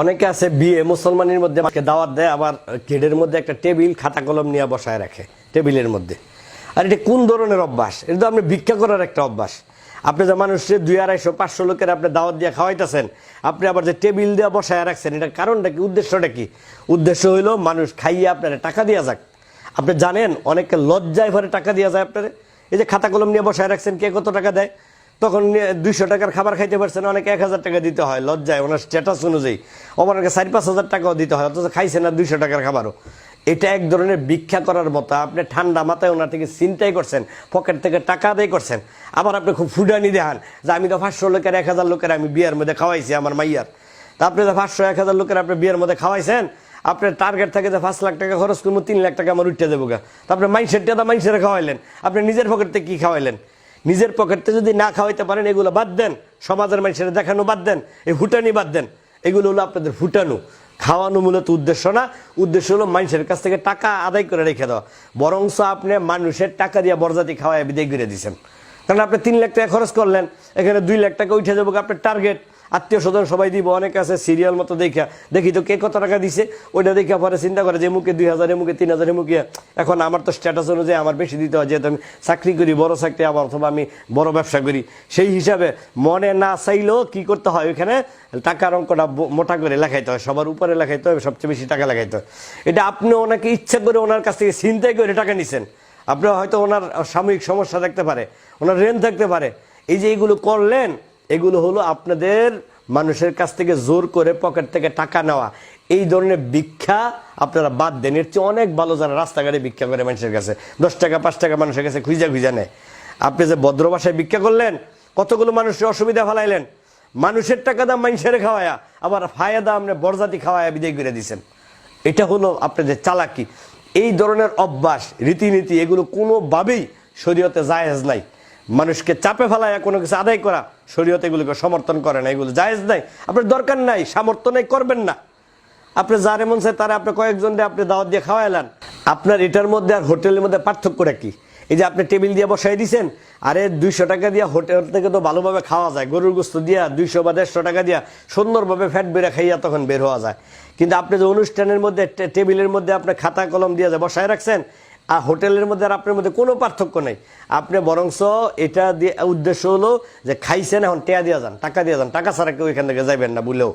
অনেকে আছে বিয়ে মুসলমানের মধ্যে আমাকে দাওয়াত দেয়, আবার গেটের মধ্যে একটা টেবিল খাতা কলম নিয়ে বসায় রাখে টেবিলের মধ্যে। আর এটা কোন ধরনের অভ্যাস? এটা তো আপনি ভিক্ষা করার একটা অভ্যাস। আপনি যে মানুষের 200-250 লোকের আপনি দাওয়াত দিয়ে খাওয়াইতেছেন, আপনি আবার যে টেবিল দিয়ে বসায় রাখছেন, এটার কারণটা কি? উদ্দেশ্যটা কি? উদ্দেশ্য হইলো মানুষ খাইয়ে আপনারা টাকা দেওয়া যাক। আপনি জানেন অনেকে লজ্জায় ভরে টাকা দেওয়া যায় আপনারা। এই যে খাতা কলম নিয়ে বসায় রাখছেন, কে কত টাকা দেয়? তখন 200 টাকার খাবার খাইতে পারছেন, অনেকে 1000 টাকা দিতে হয় লজ্জায়, ওনার স্ট্যাটাস অনুযায়ী। অনেকে 4-5 হাজার টাকাও দিতে হয়, অথচ খাইছে না 200 টাকার খাবারও। এটা এক ধরনের ভিক্ষা করার মতো। আপনি ঠান্ডা মাথায় ওনার থেকে চিন্তাই করছেন, পকেট থেকে টাকা আদায় করছেন। আবার আপনি খুব ফুডানি দেখান যে আমি তো 500 লোকের 1000 লোকের আমি বিয়ের মধ্যে খাওয়াইছি আমার মাইয়ার। তা আপনি তো 500-1000 লোকের আপনি বিয়ের মধ্যে খাওয়াইছেন, আপনার টার্গেট থাকে যে 5 লাখ টাকা খরচ করবো, 3 লাখ টাকা আমার উঠতে দেবো গা। তো আপনি মাইন্সের টাকা মাইন্সের খাওয়াইলেন, আপনি নিজের পকেট থেকে কি খাওয়াইলেন? নিজের পকেটে যদি না খাওয়াইতে পারেন, এগুলো বাদ দেন। সমাজের মানুষের দেখানো বাদ দেন, এই ফুটানি বাদ দেন। এগুলো হলো আপনাদের ফুটানো। খাওয়ানো মূলত উদ্দেশ্য না, উদ্দেশ্য হলো মানুষের কাছ থেকে টাকা আদায় করে রেখে দেওয়া। বরংস আপনি মানুষের টাকা দিয়ে বরজাতি খাওয়ায় বিদায় করে দিচ্ছেন। কারণ আপনি 3 লাখ টাকা খরচ করলেন, এখানে 2 লাখ টাকা উঠে যাবো আপনার টার্গেট। আত্মীয় স্বজন সবাই দিব, অনেকে আছে সিরিয়াল মতো দেখি তো কে কত টাকা দিছে, ওইটা দেখে পরে চিন্তা করে যে মুখে 2000, মুখে 3000, মুখে। এখন আমার তো স্ট্যাটাস অনুযায়ী আমার বেশি দিতে হয়, যেহেতু আমি চাকরি করি, বড় চাকরি, আবার অথবা আমি বড় ব্যবসা করি। সেই হিসাবে মনে না চাইলেও কি করতে হয়, ওইখানে টাকার অঙ্কটা মোটা করে লেখাইতে হয়, সবার উপরে লেখাইতে হবে, সবচেয়ে বেশি টাকা লেখাইতে হয়। এটা আপনি ওনাকে ইচ্ছা করে ওনার কাছ থেকে চিন্তাই করে টাকা নিছেন। আপনার হয়তো ওনার সাময়িক সমস্যা থাকতে পারে, ওনার ঋণ থাকতে পারে। এই যে এইগুলো করলেন, এগুলো হলো আপনাদের মানুষের কাছ থেকে জোর করে পকেট থেকে টাকা নেওয়া। এই ধরনের ভিক্ষা আপনারা বাদ দেন। এর চেয়ে অনেক ভালো যারা রাস্তাঘাটে ভিক্ষা করে মানুষের কাছে 10 টাকা 5 টাকা মানুষের কাছে খুঁজা নেয়। আপনি যে ভদ্র ভাষায় ভিক্ষা করলেন, কতগুলো মানুষের অসুবিধা ফেলাইলেন। মানুষের টাকা দাম মানুষের খাওয়ায়া, আবার ফায়দা আপনি বরজাতি খাওয়ায়া বিদায় করে দিচ্ছেন। এটা হলো আপনাদের চালাকি। এই ধরনের অভ্যাস, রীতিনীতি, এগুলো কোনোভাবেই শরীয়তে জায়েজ নাই। মানুষকে চাপে ফেলায় কোনো কিছু আদায় করা শরীয়ত এগুলোকে সমর্থন করে না, এগুলো জায়েজ নাই। আপনার দরকার নাই, সামর্থ্য নেই, করবেন না। আপনি যার এমন চাই তারা আপনি কয়েকজন দিয়ে আপনি দাওয়াত দিয়ে খাওয়াইলেন। আপনার এটার মধ্যে আর হোটেলের মধ্যে পার্থক্যটা কি? এই যে আপনি টেবিল দিয়ে বসাই দিয়েছেন, আরে 200 টাকা দিয়ে হোটেল থেকে তো ভালোভাবে খাওয়া যায়, গরুর গোস্ত দিয়া 200 বা 150 টাকা দিয়া সুন্দরভাবে ফ্যাট বেড়ে খাইয়া তখন বের হওয়া যায়। কিন্তু আপনি যে অনুষ্ঠানের মধ্যে টেবিলের মধ্যে আপনি খাতা কলম দিয়ে যে বসায় রাখছেন, আর হোটেলের মধ্যে আর আপনার মধ্যে কোনো পার্থক্য নেই। আপনি বরংস এটা দিয়ে উদ্দেশ্য হলো যে খাইছেন, এখন টেয়া দিয়ে যান, টাকা দিয়ে যান, টাকা ছাড়া কেউ এখান থেকে যাইবেন না বলেও।